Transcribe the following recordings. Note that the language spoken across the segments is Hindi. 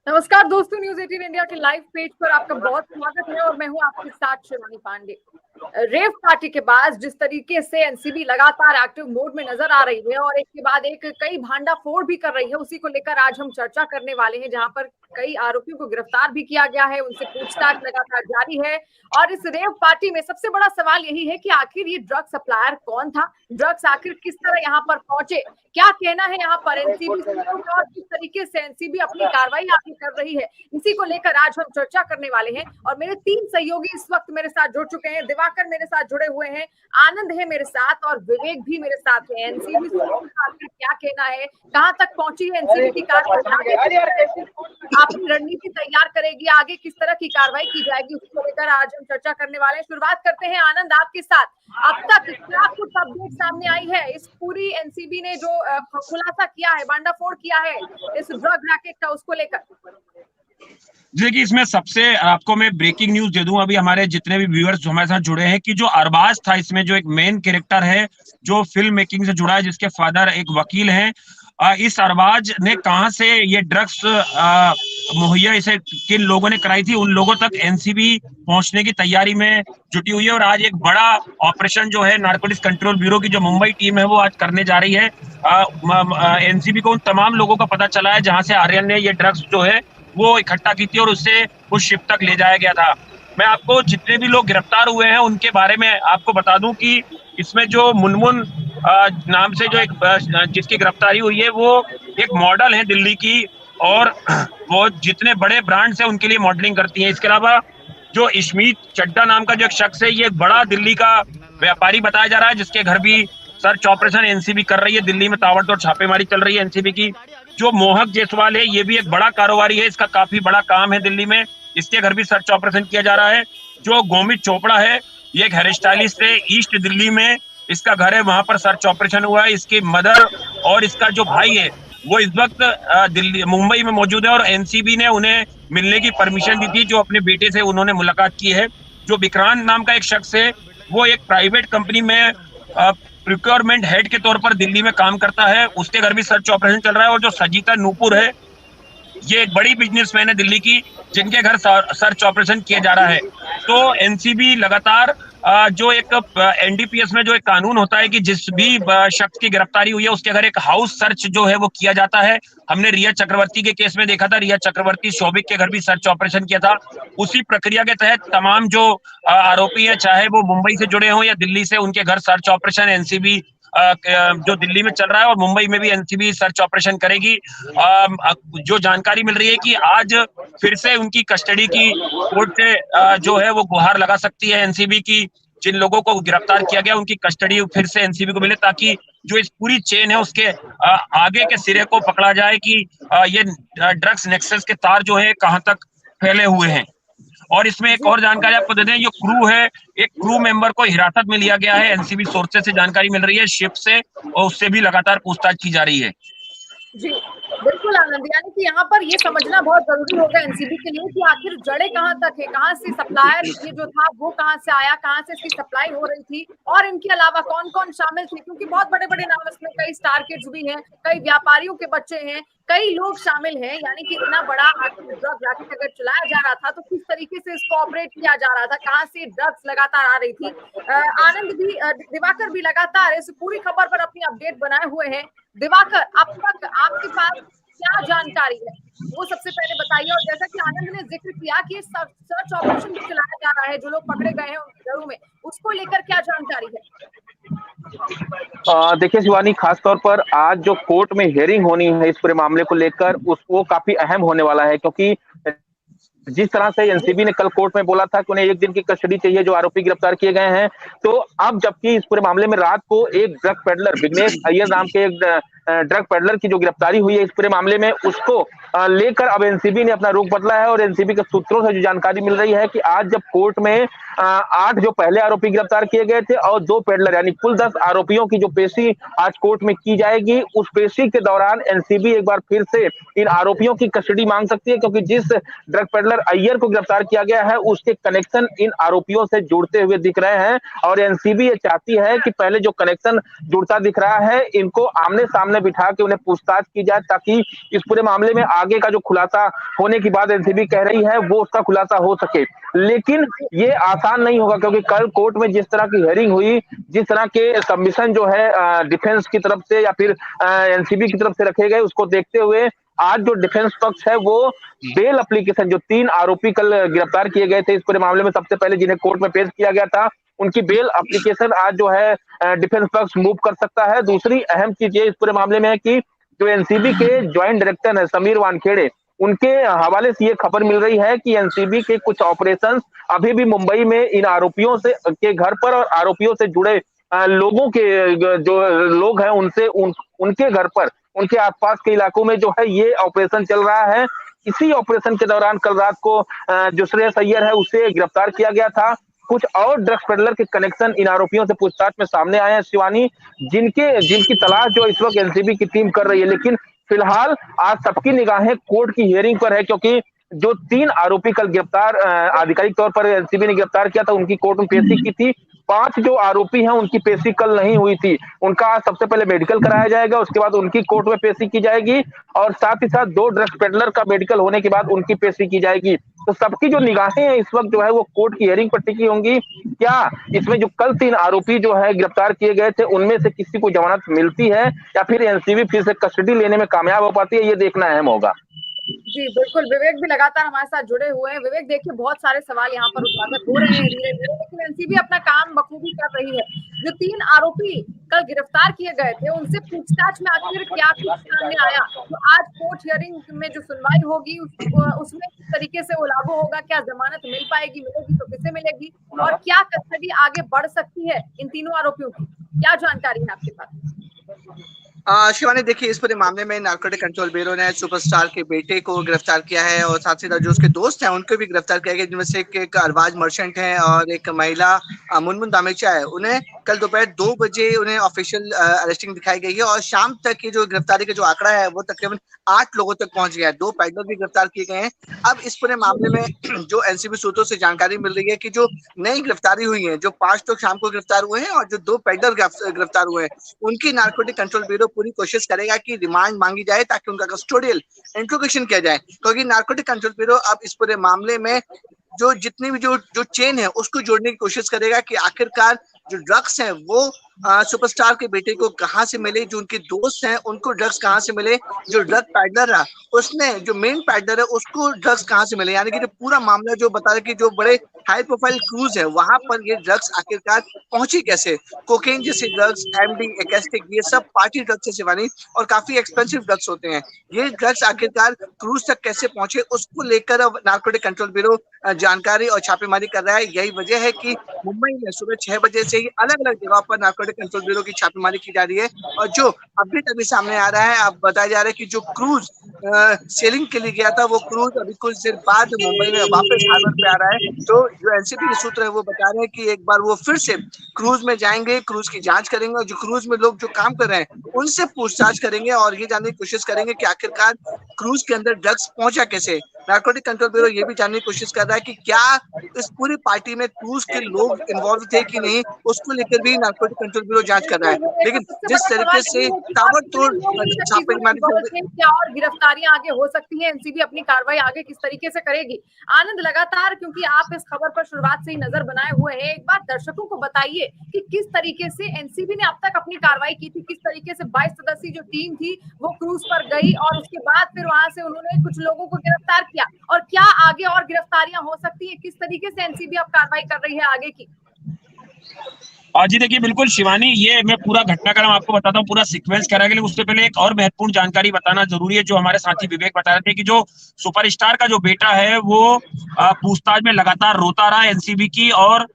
नमस्कार दोस्तों, न्यूज 18 इंडिया के लाइव पेज पर आपका बहुत स्वागत है और मैं हूं आपके साथ शिवानी पांडे। रेव पार्टी के बाद जिस तरीके से एनसीबी लगातार एक्टिव मोड में नजर आ रही है और एक के बाद एक कई भांडाफोड़ भी कर रही है, उसी को लेकर आज हम चर्चा करने वाले हैं, जहां पर कई आरोपियों को गिरफ्तार भी किया गया है, उनसे पूछताछ लगातार जारी है। और इस रेव पार्टी में सबसे बड़ा सवाल यही है कि आखिर ये ड्रग सप्लायर कौन था, ड्रग्स आखिर किस तरह यहाँ पर पहुंचे, क्या कहना है यहाँ पर एनसीबी और किस तरीके से एनसीबी अपनी कार्रवाई आगे कर रही है, इसी को लेकर आज हम चर्चा करने वाले हैं। और मेरे तीन सहयोगी इस वक्त मेरे साथ जुड़ चुके हैं। दिवाकर मेरे साथ जुड़े हुए हैं, आनंद है मेरे साथ और विवेक भी मेरे साथ है। एनसीबी क्या कहना है, कहां तक पहुंची है एनसीबी की कार्रवाई, अपनी रणनीति तैयार करेगी, आगे किस तरह की कार्रवाई की जाएगी, उसको लेकर आज हम चर्चा करने वाले हैं। शुरुआत करते हैं आनंद आपके साथ। अब तक क्या कुछ अपडेट सामने आई है, इस पूरी एनसीबी ने जो खुलासा किया है, भांडाफोड़ किया है इस ड्रग रैकेट का, उसको लेकर? देखिए, इसमें सबसे आपको मैं ब्रेकिंग न्यूज दे दूं, अभी हमारे जितने भी व्यूअर्स हमारे साथ जुड़े हैं, कि जो अरबाज था इसमें जो एक मेन कैरेक्टर है जो फिल्म मेकिंग से जुड़ा है, जिसके फादर एक वकील हैं, इस अरबाज ने कहां से ये ड्रग्स मुहैया इसे किन लोगों ने कराई थी, उन लोगों तक एनसीबी पहुंचने की तैयारी में जुटी हुई है। और आज एक बड़ा ऑपरेशन जो है नारकोटिक्स कंट्रोल ब्यूरो की जो मुंबई टीम है वो आज करने जा रही है। एनसीबी को उन तमाम लोगों का पता चला है जहां से आर्यन ने ये ड्रग्स जो है वो इकट्ठा की थी और उससे उस शिप तक ले जाया गया था। मैं आपको जितने भी लोग गिरफ्तार हुए हैं उनके बारे में आपको बता दूं कि इसमें जो मुनमुन नाम से जो एक जिसकी गिरफ्तारी हुई है वो एक मॉडल है दिल्ली की, और वो जितने बड़े ब्रांड्स हैं उनके लिए मॉडलिंग करती है। इसके अलावा जो इशमीत चड्डा नाम का जो एक शख्स है, ये एक बड़ा दिल्ली का व्यापारी बताया जा रहा है, जिसके घर भी सर्च ऑपरेशन एनसीबी कर रही है। दिल्ली में ताबड़तोड़ छापेमारी चल रही है एनसीबी की। जो मोहक जायसवाल है, ये भी एक बड़ा कारोबारी है, इसका काफी बड़ा काम है दिल्ली में, इसके घर भी सर्च ऑपरेशन किया जा रहा है। जो गोमित चोपड़ा है, ये एक हेयर स्टाइलिस्ट है ईस्ट दिल्ली में, इसका घर है, वहां पर सर्च ऑपरेशन हुआ है। इसकी मदर और इसका जो भाई है वो इस वक्त दिल्ली मुंबई में मौजूद है और एनसीबी ने उन्हें मिलने की परमिशन दी थी, जो अपने बेटे से उन्होंने मुलाकात की है। जो विक्रांत नाम का एक शख्स है, वो एक प्राइवेट कंपनी में प्रोक्योरमेंट हेड के तौर पर दिल्ली में काम करता है, उसके घर भी सर्च ऑपरेशन चल रहा है। और जो सजीता नूपुर है, ये एक बड़ी बिजनेसमैन है दिल्ली की, जिनके घर सर्च ऑपरेशन किया जा रहा है। तो एनसीबी लगातार जो एक एनडीपीएस में जो एक कानून होता है कि जिस भी शख्स की गिरफ्तारी हुई है उसके घर एक हाउस सर्च जो है वो किया जाता है। हमने रिया चक्रवर्ती के केस में देखा था, रिया चक्रवर्ती शोभिक के घर भी सर्च ऑपरेशन किया था। उसी प्रक्रिया के तहत तमाम जो आरोपी है, चाहे वो मुंबई से जुड़े हों या दिल्ली से, उनके घर सर्च ऑपरेशन एनसीबी जो दिल्ली में चल रहा है और मुंबई में भी एनसीबी सर्च ऑपरेशन करेगी। जो जानकारी मिल रही है कि आज फिर से उनकी कस्टडी की कोर्ट से जो है वो गुहार लगा सकती है एनसीबी की, जिन लोगों को गिरफ्तार किया गया उनकी कस्टडी फिर से एनसीबी को मिले, ताकि जो इस पूरी चेन है उसके आगे के सिरे को पकड़ा जाए कि ये ड्रग्स नेक्सस के तार जो है कहां तक फैले हुए हैं। और इसमें एक और जानकारी आपको दे दें, जो क्रू है, एक क्रू मेंबर को हिरासत में लिया गया है, एनसीबी सोर्सेज से जानकारी मिल रही है शिप से, और उससे भी लगातार पूछताछ की जा रही है। जी बिल्कुल आनंद, यानी कि यहाँ पर ये समझना बहुत जरूरी होगा एनसीबी के लिए कि आखिर जड़े कहाँ तक है, कहाँ से सप्लायर ये जो था वो कहाँ से आया, कहाँ से इसकी सप्लाई हो रही थी, और इनके अलावा कौन कौन शामिल थे, क्योंकि बहुत बड़े बड़े नाम इसमें, कई स्टार किड्स भी हैं, कई व्यापारियों के बच्चे हैं, कई लोग शामिल हैं। यानी कि इतना बड़ा ड्रग रैकेट अगर चलाया जा रहा था तो किस तरीके से इसको ऑपरेट किया जा रहा था, कहाँ से ड्रग्स लगातार आ रही थी। आनंद भी, दिवाकर भी लगातार इस पूरी खबर पर अपनी अपडेट बनाए हुए हैं। दिवाकर, अब तक आपके पास क्या जानकारी है वो सबसे पहले बताइए। और जैसा कि आनंद ने जिक्र किया कि सर्च ऑपरेशन जो चलाया जा रहा है, जो लोग पकड़े गए हैं उनके घरों में, उसको लेकर क्या जानकारी है? देखिए शिवानी, खास तौर पर आज जो कोर्ट में हियरिंग होनी है इस पूरे मामले को लेकर, वो काफी अहम होने वाला है, क्योंकि जिस तरह से एनसीबी ने कल कोर्ट में बोला था कि उन्हें 1 दिन की कस्टडी चाहिए जो आरोपी गिरफ्तार किए गए हैं, तो अब जबकि इस पूरे मामले में रात को एक ड्रग पेडलर विघ्नेश अय्यर नाम के एक ड्रग पेडलर की जो गिरफ्तारी हुई है इस पूरे मामले में, उसको लेकर अब एनसीबी ने अपना रुख बदला है। और एनसीबी के सूत्रों से जो जानकारी मिल रही है कि आज जब कोर्ट में 8 जो पहले आरोपी गिरफ्तार किए गए थे और 2 पेडलर, यानी कुल 10 आरोपियों की जो पेशी आज कोर्ट में की जाएगी, उस पेशी के दौरान एनसीबी एक बार फिर से इन आरोपियों की कस्टडी मांग सकती है, क्योंकि जिस ड्रग पेडलर अय्यर को गिरफ्तार किया गया है उसके कनेक्शन इन आरोपियों से जुड़ते हुए दिख रहे हैं। और एनसीबी ये चाहती है कि पहले जो कनेक्शन जुड़ता दिख रहा है, इनको आमने सामने में बिठा के उन्हें पूछताछ की जाए, ताकि इस पूरे मामले में आगे का जो खुलासा होने की बात एनसीबी कह रही है वो उसका खुलासा हो सके। लेकिन ये आसान नहीं होगा, क्योंकि कल कोर्ट में जिस तरह की हियरिंग हुई, जिस तरह के सबमिशन जो है डिफेंस की तरफ से या फिर एनसीबी की तरफ से रखे गए, उसको देखते हुए आज जो डिफेंस पक्ष है वो बेल एप्लीकेशन, जो 3 आरोपी कल गिरफ्तार किए गए थे इस पूरे मामले में, सबसे पहले जिन्हें कोर्ट में पेश किया गया था, उनकी बेल एप्लीकेशन आज जो है डिफेंस पक्ष मूव कर सकता है। दूसरी अहम चीज ये इस पूरे मामले में है कि जो एनसीबी के ज्वाइंट डायरेक्टर है समीर वानखेड़े, उनके हवाले से ये खबर मिल रही है कि एनसीबी के कुछ ऑपरेशंस अभी भी मुंबई में इन आरोपियों से के घर पर और आरोपियों से जुड़े लोगों के जो लोग हैं उनसे उनके घर पर, उनके आसपास के इलाकों में जो है ये ऑपरेशन चल रहा है। इसी ऑपरेशन के दौरान कल रात को जो श्रेयस अय्यर है उसे गिरफ्तार किया गया था। कुछ और ड्रग्स पेडलर के कनेक्शन इन आरोपियों से पूछताछ में सामने आए हैं शिवानी, जिनकी तलाश जो इस वक्त एनसीबी की टीम कर रही है। लेकिन फिलहाल आज सबकी निगाहें कोर्ट की हियरिंग पर है, क्योंकि जो 3 आरोपी कल गिरफ्तार आधिकारिक तौर पर एनसीबी ने गिरफ्तार किया था, उनकी कोर्ट में पेशी की थी। 5 जो आरोपी हैं उनकी पेशी कल नहीं हुई थी, उनका सबसे पहले मेडिकल कराया जाएगा, उसके बाद उनकी कोर्ट में पेशी की जाएगी और साथ ही साथ 2 ड्रग्स पेडलर का मेडिकल होने के बाद उनकी पेशी की जाएगी। तो सबकी जो निगाहें हैं इस वक्त जो है वो कोर्ट की हियरिंग पर टिकी होंगी। क्या इसमें जो कल 3 आरोपी जो है गिरफ्तार किए गए थे उनमें से किसी को जमानत मिलती है या फिर एनसीबी फिर से कस्टडी लेने में कामयाब हो पाती है, ये देखना अहम होगा। जी बिल्कुल, विवेक भी लगातार हमारे साथ जुड़े हुए हैं। विवेक देखिए, बहुत सारे सवाल यहाँ पर उजागर हो रहे हैं धीरे धीरे, लेकिन एनसीबी अपना काम बखूबी कर रही है। जो 3 आरोपी कल गिरफ्तार किए गए थे उनसे पूछताछ में आखिर क्या कुछ सामने आया, तो आज कोर्ट हियरिंग में जो सुनवाई होगी उसमें किस तरीके से वो लागू होगा, क्या जमानत मिल पाएगी, मिलेगी तो किसे मिलेगी, और क्या कस्टडी आगे बढ़ सकती है इन तीनों आरोपियों की, क्या जानकारी है आपके पास? शिवानी देखिए, इस पूरे मामले में नारकोटिक कंट्रोल ब्यूरो ने सुपरस्टार के बेटे को गिरफ्तार किया है और साथ ही साथ जो उसके दोस्त हैं उनको भी गिरफ्तार किया गया, जिनमें से एक अरबाज मर्चेंट है और एक महिला मुनमुन दामेचा है। उन्हें कल दोपहर 2 बजे उन्हें ऑफिशियल अरेस्टिंग दिखाई गई है और शाम तक ये जो गिरफ्तारी का जो आंकड़ा है वो तकरीबन 8 लोगों तक पहुंच गया है। 2 पैडलर भी गिरफ्तार किए गए हैं। अब इस पूरे मामले में जो एनसीबी सूत्रों से जानकारी मिल रही है कि जो नई गिरफ्तारी हुई है, जो 5 लोग शाम को गिरफ्तार हुए हैं और जो 2 पैडलर गिरफ्तार हुए हैं, उनकी नारकोटिक कंट्रोल ब्यूरो पूरी कोशिश करेगा कि रिमांड मांगी जाए ताकि उनका कस्टोडियल इंट्रोगेशन किया जाए, क्योंकि नारकोटिक कंट्रोल ब्यूरो अब इस पूरे मामले में जो जितनी भी जो चेन है उसको जोड़ने की कोशिश करेगा कि आखिरकार जो ड्रग्स हैं वो सुपरस्टार के बेटे को कहाँ से मिले, जो उनके दोस्त हैं उनको ड्रग्स कहाँ से मिले, जो ड्रग पैडलर है उसने जो मेन पैडलर है उसको ड्रग्स कहाँ से मिले, यानी कि जो पूरा मामला जो बता रहे कि जो बड़े हाई प्रोफाइल क्रूज है वहां पर ये ड्रग्स आखिरकार पहुंची कैसे। कोकेन जैसे ड्रग्स, एमडी, एक्सटिक, ये सब पार्टी ड्रग्स है शिवानी, और काफी एक्सपेंसिव ड्रग्स होते हैं। ये ड्रग्स आखिरकार क्रूज तक कैसे पहुंचे उसको लेकर अब नारकोटिक कंट्रोल ब्यूरो जानकारी और छापेमारी कर रहा है। यही वजह है कि मुंबई में सुबह 6 बजे से ही अलग अलग जगह पर नारकोटिक कंट्रोल ब्यूरो की छापेमारी की जा रही है। और जो अपडेट अभी सामने आ रहा है, अब बताया जा रहा है कि जो क्रूज सेलिंग के लिए गया था वो क्रूज अभी कुछ देर बाद मुंबई में वापस हार्बर पे आ रहा है। तो जो एनसीबी के सूत्र है वो बता रहे हैं कि एक बार वो फिर से क्रूज में जाएंगे, क्रूज की जांच करेंगे और जो क्रूज में लोग जो काम कर रहे हैं उनसे पूछताछ करेंगे और ये जानने की कोशिश करेंगे कि आखिरकार क्रूज के अंदर ड्रग्स पहुंचा कैसे। नारकोटिक कंट्रोल ब्यूरो ये भी जानने की कोशिश कर रहा है कि क्या इस पूरी पार्टी में क्रूज के लोग इन्वॉल्व थे कि नहीं, उसको लेकर भी नारकोटिक कंट्रोल ब्यूरो जांच कर रहा है। लेकिन जिस तरीके से ताबड़तोड़ छापेमारी, क्या और गिरफ्तारियां आगे हो सकती हैं, एनसीबी अपनी कार्रवाई आगे किस तरीके से करेगी। आनंद, लगातार क्योंकि आप इस खबर पर शुरुआत से ही नजर बनाए हुए हैं, एक बार दर्शकों को बताइए कि किस तरीके से एनसीबी ने अब तक अपनी कार्रवाई की थी, किस तरीके से 22 सदस्यीय जो टीम थी वो क्रूज पर गई और उसके बाद फिर वहां से उन्होंने कुछ लोगों को गिरफ्तार किया, और क्या आगे और गिरफ्तारियां हो सकती है, किस तरीके से एनसीबी अब कार्रवाई कर रही है आगे की। जी देखिए, बिल्कुल शिवानी, ये मैं पूरा घटनाक्रम आपको बताता हूँ, पूरा सीक्वेंस करा के लिए उससे पहले एक और महत्वपूर्ण जानकारी बताना जरूरी है, जो हमारे साथी विवेक बता रहे थे कि जो सुपरस्टार का जो बेटा है वो पूछताछ में लगातार रोता रहा एनसीबी की, और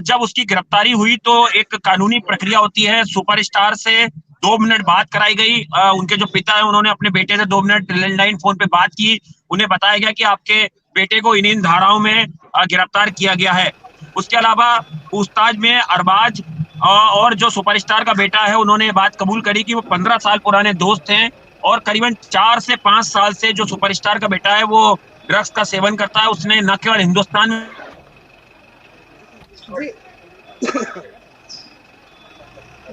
जब उसकी गिरफ्तारी हुई तो एक कानूनी प्रक्रिया होती है, सुपरस्टार से 2 मिनट बात कराई गई। उनके जो पिता है उन्होंने अपने बेटे से 2 मिनट लैंडलाइन फोन पे बात की। उन्हें बताया गया कि आपके बेटे को इन धाराओं में गिरफ्तार किया गया है। उसके अलावा पूछताछ में अरबाज और जो सुपरस्टार का बेटा है उन्होंने बात कबूल करी कि वो 15 साल पुराने दोस्त हैं और करीबन 4 से 5 साल से जो सुपरस्टार का बेटा है वो ड्रग्स का सेवन करता है। उसने न केवल हिंदुस्तान में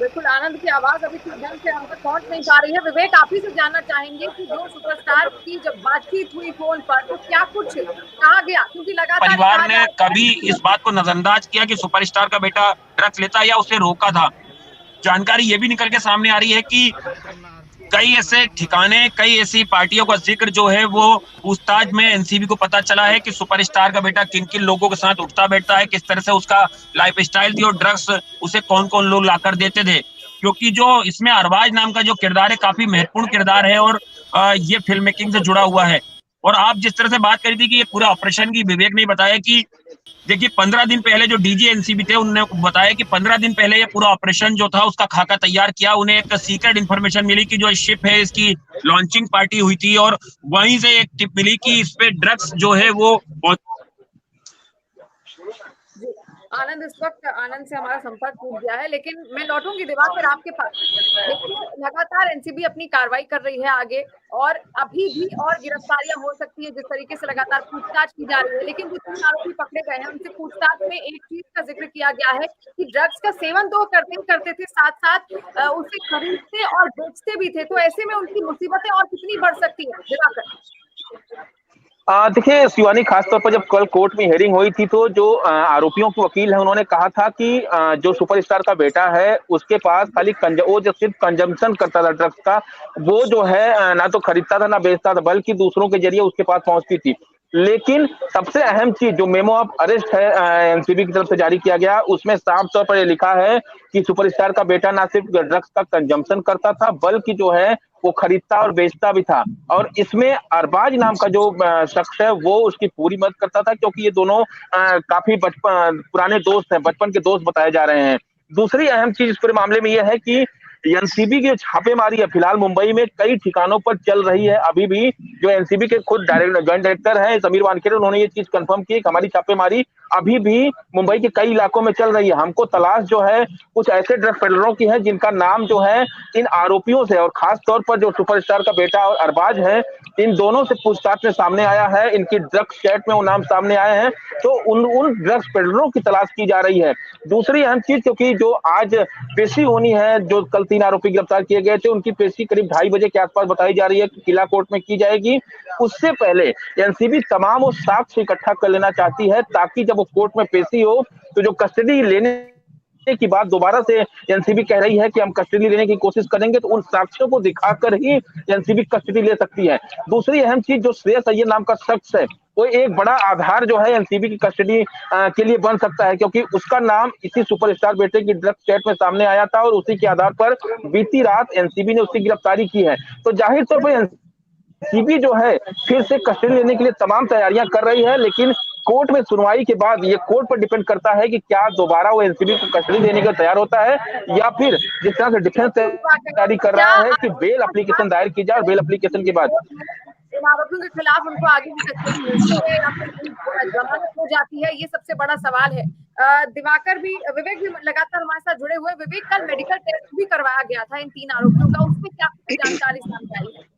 बिल्कुल, आनंद की आवाज अभी ठीक ढंग से हम तक पहुंच नहीं पा रही है। विवेक, आप ही से जानना चाहेंगे कि जो सुपरस्टार की जब बातचीत हुई फोन पर तो क्या कुछ कहा गया, क्योंकि लगातार परिवार ने कभी इस बात को नजरअंदाज किया कि सुपरस्टार का बेटा ड्रग्स लेता या उसे रोका था? जानकारी ये भी निकल के सामने आ रही है कि कई ऐसे ठिकाने, कई ऐसी पार्टियों का जिक्र जो है वो पूछताछ में एनसीबी को पता चला है कि सुपरस्टार का बेटा किन किन लोगों के साथ उठता बैठता है, किस तरह से उसका लाइफस्टाइल थी और ड्रग्स उसे कौन कौन लोग लाकर देते थे। क्योंकि जो इसमें अरबाज नाम का जो किरदार है काफी महत्वपूर्ण किरदार है और ये फिल्म मेकिंग से जुड़ा हुआ है। और आप जिस तरह से बात करी थी कि ये पूरा ऑपरेशन की, विवेक ने बताया कि देखिए 15 दिन पहले जो डीजी एनसीबी थे उन्होंने बताया कि 15 दिन पहले ये पूरा ऑपरेशन जो था उसका खाका तैयार किया। उन्हें एक सीक्रेट इन्फॉर्मेशन मिली कि जो शिप है इसकी लॉन्चिंग पार्टी हुई थी और वहीं से एक टिप मिली कि इस पे ड्रग्स जो है वो आनंद, इस वक्त आनंद से हमारा संपर्क टूट गया है, लेकिन मैं लौटूंगी दिवाकर आपके पास। देखिए, लगातार एनसीबी अपनी कार्रवाई कर रही है आगे और अभी भी और गिरफ्तारियां हो सकती है जिस तरीके से लगातार पूछताछ की जा रही है। लेकिन जो 3 आरोपी पकड़े गए हैं उनसे पूछताछ में एक चीज का जिक्र किया गया है कि ड्रग्स का सेवन तो करते थे, साथ साथ उसे खरीदते और बेचते भी थे। तो ऐसे में उनकी मुसीबतें और कितनी बढ़ सकती है दिवाकर? देखिए शिवानी, खासतौर पर जब कल कोर्ट में हियरिंग हुई थी तो जो आरोपियों के वकील है उन्होंने कहा था कि जो सुपरस्टार का बेटा है उसके पास खाली वो जो सिर्फ कंजम्पशन करता था ड्रग्स का, वो जो है ना तो खरीदता था ना बेचता था, बल्कि दूसरों के जरिए उसके पास पहुंचती थी। लेकिन सबसे अहम चीज जो मेमो ऑफ अरेस्ट है एनसीबी की तरफ से जारी किया गया, उसमें साफ तौर पर यह लिखा है कि सुपरस्टार का बेटा ना सिर्फ ड्रग्स का कंजम्पशन करता था बल्कि जो है वो खरीदता और बेचता भी था। और इसमें अरबाज नाम का जो शख्स है वो उसकी पूरी मदद करता था, क्योंकि ये दोनों काफी पुराने दोस्त हैं, बचपन के दोस्त बताए जा रहे हैं। दूसरी अहम चीज इस पूरे मामले में यह है कि एनसीबी की छापेमारी है फिलहाल मुंबई में कई ठिकानों पर चल रही है अभी भी। जो एनसीबी के खुद ज्वाइंट डायरेक्टर हैं समीर वानखेड़े, उन्होंने ये चीज कंफर्म की कि हमारी छापेमारी अभी भी मुंबई के कई इलाकों में चल रही है। हमको तलाश जो है कुछ ऐसे ड्रग पेडलरों की है जिनका नाम जो है इन आरोपियों से, और खास तौर पर जो सुपरस्टार का बेटा और अरबाज है, इन दोनों से पूछताछ में सामने आया है। इनकी ड्रग्स चैट में वो नाम सामने आए हैं, तो उन ड्रग्स पेडलरों की तलाश की जा रही है। दूसरी अहम चीज, क्योंकि जो आज पेशी होनी है, जो कल 3 आरोपी गिरफ्तार किए गए थे उनकी पेशी करीब 2:30 बजे के आसपास बताई जा रही है कि किला कोर्ट में की जाएगी। उससे पहले एनसीबी तमाम वो साक्ष्य इकट्ठा कर लेना चाहती है ताकि जब वो कोर्ट में पेशी हो तो जो कस्टडी लेने की बात दोबारा से एनसीबी कह रही है कि हम कस्टडी लेने की कोशिश करेंगे, तो उन साक्ष्यों को दिखाकर ही एनसीबी कस्टडी ले सकती है। दूसरी अहम चीज, जो श्रेयस अय्यर नाम का शख्स है वो एक बड़ा आधार जो है एनसीबी की कस्टडी के लिए बन सकता है, क्योंकि उसका नाम इसी सुपरस्टार बेटे की ड्रग्स चैट में सामने आया था और उसी के आधार पर बीती रात एनसीबी ने उसकी गिरफ्तारी की है। तो जाहिर तौर पर एनसीबी जो है फिर से कस्टडी लेने के लिए तमाम तैयारियां कर रही है, लेकिन कोर्ट में सुनवाई के बाद ये कोर्ट पर डिपेंड करता है कि क्या दोबारा वो एनसीबी को कस्टडी देने का तैयार होता है या फिर जिस तरह से डिफेंस तैयारी कर रहा है कि बेल एप्लीकेशन दायर की जाए और बेल एप्लीकेशन के बाद आरोपियों के खिलाफ उनको आगे भी सकते या फिर जमानत हो जाती है, ये सबसे बड़ा सवाल है। दिवाकर भी, विवेक भी लगातार हमारे साथ जुड़े हुए। विवेक, कल मेडिकल टेस्ट भी करवाया गया था इन 3 आरोपियों का, उसमें क्या जानकारी सामने आई है?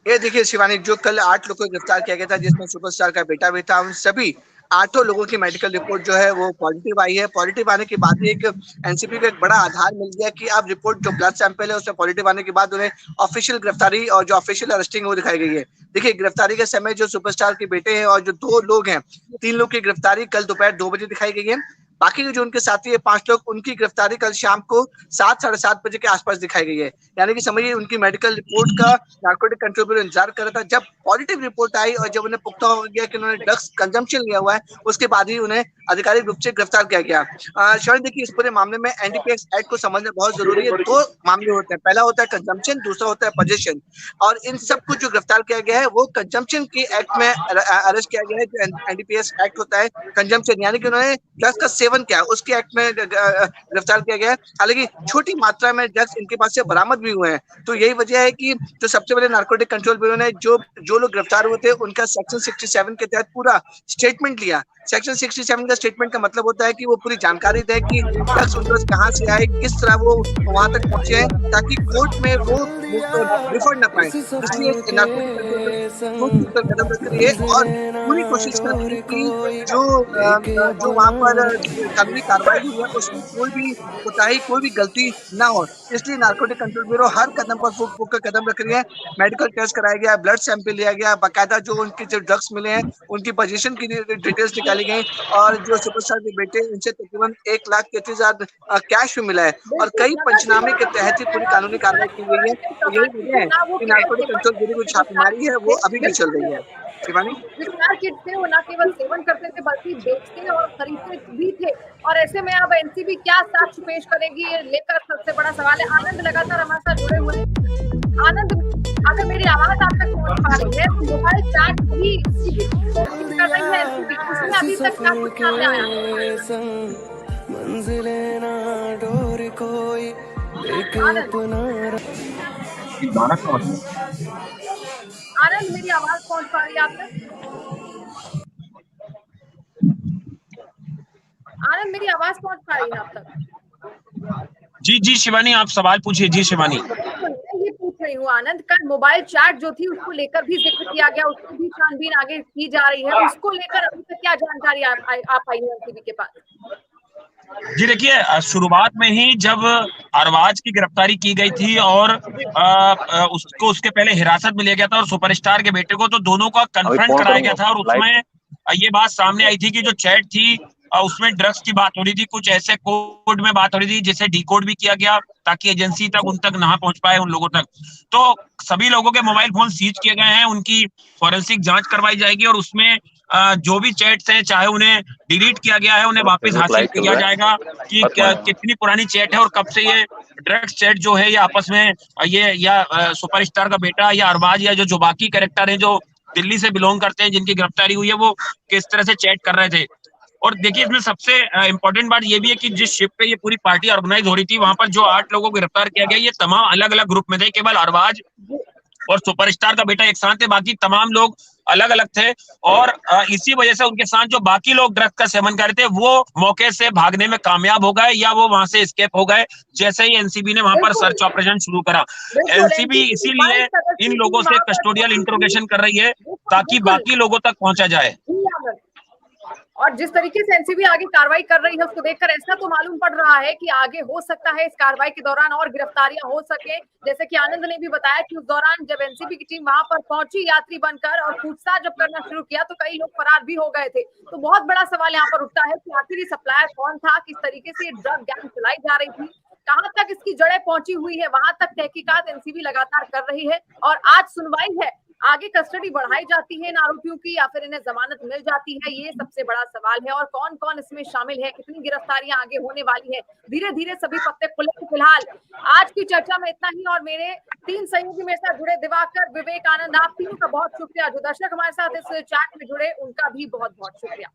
ये देखिए शिवानी, जो कल 8 लोगों को गिरफ्तार किया गया था जिसमें सुपरस्टार का बेटा भी था, उन सभी 8 लोगों की मेडिकल रिपोर्ट जो है वो पॉजिटिव आई है। पॉजिटिव आने के बाद एक एनसीबी को एक बड़ा आधार मिल गया कि अब रिपोर्ट जो ब्लड सैंपल है उसमें पॉजिटिव आने के बाद उन्हें ऑफिशियल गिरफ्तारी और जो ऑफिशियल अरेस्टिंग वो दिखाई गई है। देखिए, गिरफ्तारी के समय जो सुपरस्टार के बेटे हैं और जो 2 लोग हैं, 3 लोग की गिरफ्तारी कल दोपहर 2 बजे दिखाई गई है। बाकी जो उनके साथी है 5 लोग, उनकी गिरफ्तारी कल शाम को 7 साढ़े 7 बजे के आसपास दिखाई गई है। यानी कि समझिए उनकी मेडिकल रिपोर्ट का नार्कोटिक कंट्रोल ब्यूरो इंतजार कर रहा था। जब पॉजिटिव रिपोर्ट आई और जब उन्हें पुख्ता हो गया कि उन्होंने ड्रग्स कंजम्पशन लिया हुआ है, उसके बाद ही उन्हें आधिकारिक रूप से गिरफ्तार किया गया। शायद देखिए, इस पूरे मामले में एनडीपीएस एक्ट को समझना बहुत जरूरी है। 2 मामले होते हैं, पहला होता है कंजम्पशन, दूसरा होता है पोजेशन। और इन सबको जो गिरफ्तार किया गया है वो कंजम्पशन के एक्ट में अरेस्ट किया गया है। जो एनडीपीएस एक्ट होता है कंजम्पशन, यानी कि उन्होंने ड्रग्स का सेवन किया, उसके एक्ट में गिरफ्तार किया गया है। हालांकि छोटी मात्रा में ड्रग्स इनके पास से बरामद भी हुए हैं। तो यही वजह है कि जो सबसे पहले नार्कोटिक कंट्रोल ब्यूरो ने जो लोग गिरफ्तार हुए थे उनका सेक्शन 67 के तहत पूरा स्टेटमेंट लिया। सेक्शन 67 का स्टेटमेंट का मतलब होता है कि वो पूरी जानकारी दे कि ड्रग्स उन पर कहां से आए, किस तरह वो वहां तक पहुंचे हैं, ताकि कोर्ट में वो रिफंड न पाए। इसलिए कदम रख रही है और पूरी कोशिश कर रही है कि जो वहां पर कानूनी कार्रवाई हुई है उसमें कोई भी कोताही, कोई भी गलती ना हो, इसलिए नारकोटिक कंट्रोल ब्यूरो हर कदम पर फूक फूक कर कदम रख रही है। मेडिकल टेस्ट कराया गया, ब्लड सैंपल लिया गया, बाकायदा जो उनके जो ड्रग्स मिले हैं उनकी पोजीशन की डिटेल्स निकाली गई, और जो सुपरस्टार के बेटे उनसे तकरीबन 1,33,000 कैश भी मिला है, और कई पंचनामे के तहत ही पूरी कानूनी कार्रवाई की गई है। तो यही वजह है कि नारकोटिक कंट्रोल ब्यूरो की छापेमारी है वो अभी भी चल रही है। शिवानी, विस्तार किट थे वो न केवल सेवन करते थे बल्कि बेचते और खरीदते भी थे, और ऐसे में अब एनसीबी क्या साक्ष्य पेश करेगी ये लेकर सबसे बड़ा सवाल है। आनंद लगातार हमारे साथ जुड़े हुए हैं। आनंद, अगर मेरी आवाज आप तक पहुंच पा रही है तो मोबाइल चैट भी कर रही है एनसीबी, इसमें अभी तक क्या कुछ सामने आया? आनंद, मेरी आवाज पहुंच पा रही है आप तक? आनंद, मेरी आवाज पहुंच पा रही है आप तक? जी जी शिवानी, आप सवाल पूछिए। जी शिवानी, मैं ये पूछ रही हूँ आनंद, कल मोबाइल चैट जो थी उसको लेकर भी जिक्र किया गया, उसकी भी छानबीन आगे की जा रही है, उसको लेकर अभी तक क्या जानकारी आ पाई है एनसीबी के पास? जी देखिए, शुरुआत में ही जब अरबाज की गिरफ्तारी की गई थी और उसको उसके पहले हिरासत में लिया गया था और सुपरस्टार के बेटे को, तो दोनों का कन्फ्रंट कराया गया था, और उसमें ये बात सामने आई थी कि जो चैट थी उसमें ड्रग्स की बात हो रही थी, कुछ ऐसे कोड में बात हो रही थी जिसे डिकोड भी किया गया ताकि एजेंसी तक उन तक ना पहुंच पाए, उन लोगों तक। तो सभी लोगों के मोबाइल फोन सीज किए गए हैं, उनकी फॉरेंसिक जांच करवाई जाएगी, और उसमें जो भी चैट्स हैं, चाहे उन्हें डिलीट किया गया है, उन्हें वापस हासिल किया जाएगा कि कितनी पुरानी चैट है और कब से ये ड्रग्स चैट जो है, या आपस में ये या सुपरस्टार का बेटा या अरबाज या जो बाकी कैरेक्टर हैं जो दिल्ली से बिलोंग करते हैं जिनकी गिरफ्तारी हुई है, वो किस तरह से चैट कर रहे थे। और देखिए, इसमें सबसे इंपॉर्टेंट बात ये भी है कि जिस शिप पे ये पूरी पार्टी ऑर्गेनाइज हो रही थी, वहां पर जो 8 लोगों को गिरफ्तार किया गया, ये तमाम अलग अलग ग्रुप में थे। केवल अरबाज और सुपरस्टार का बेटा एक साथ थे, बाकी तमाम लोग अलग अलग थे, और इसी वजह से उनके साथ जो बाकी लोग ड्रग्स का सेवन कर रहे थे वो मौके से भागने में कामयाब हो गए, या वो वहां से एस्केप हो गए जैसे ही एनसीबी ने वहां पर सर्च ऑपरेशन शुरू करा। एनसीबी इसीलिए इन लोगों से कस्टोडियल इंट्रोगेशन कर रही है ताकि बाकी लोगों तक पहुंचा जाए। और जिस तरीके से एनसीबी आगे कार्रवाई कर रही है उसको देखकर ऐसा तो मालूम पड़ रहा है कि आगे हो सकता है इस कार्रवाई के दौरान और गिरफ्तारियां हो सके, जैसे कि आनंद ने भी बताया कि उस दौरान जब एनसीबी की टीम वहां पर पहुंची यात्री बनकर और पूछताछ जब करना शुरू किया तो कई लोग फरार भी हो गए थे। तो बहुत बड़ा सवाल यहाँ पर उठता है कि आखिर ये सप्लायर कौन था, किस तरीके से ये ड्रग गैंग चलाई जा रही थी, कहां तक इसकी जड़ें पहुंची हुई है, वहां तक तहकीकात एनसीबी लगातार कर रही है। और आज सुनवाई है, आगे कस्टडी बढ़ाई जाती है इन आरोपियों की या फिर इन्हें जमानत मिल जाती है, ये सबसे बड़ा सवाल है। और कौन कौन इसमें शामिल है, कितनी गिरफ्तारियां आगे होने वाली है, धीरे धीरे सभी पत्ते खुले। फिलहाल आज की चर्चा में इतना ही, और मेरे 3 सहयोगी मेरे साथ जुड़े, दिवाकर, विवेक, आनंद, आप तीनों का बहुत शुक्रिया। जो दर्शक हमारे साथ इस चैट में जुड़े उनका भी बहुत बहुत शुक्रिया।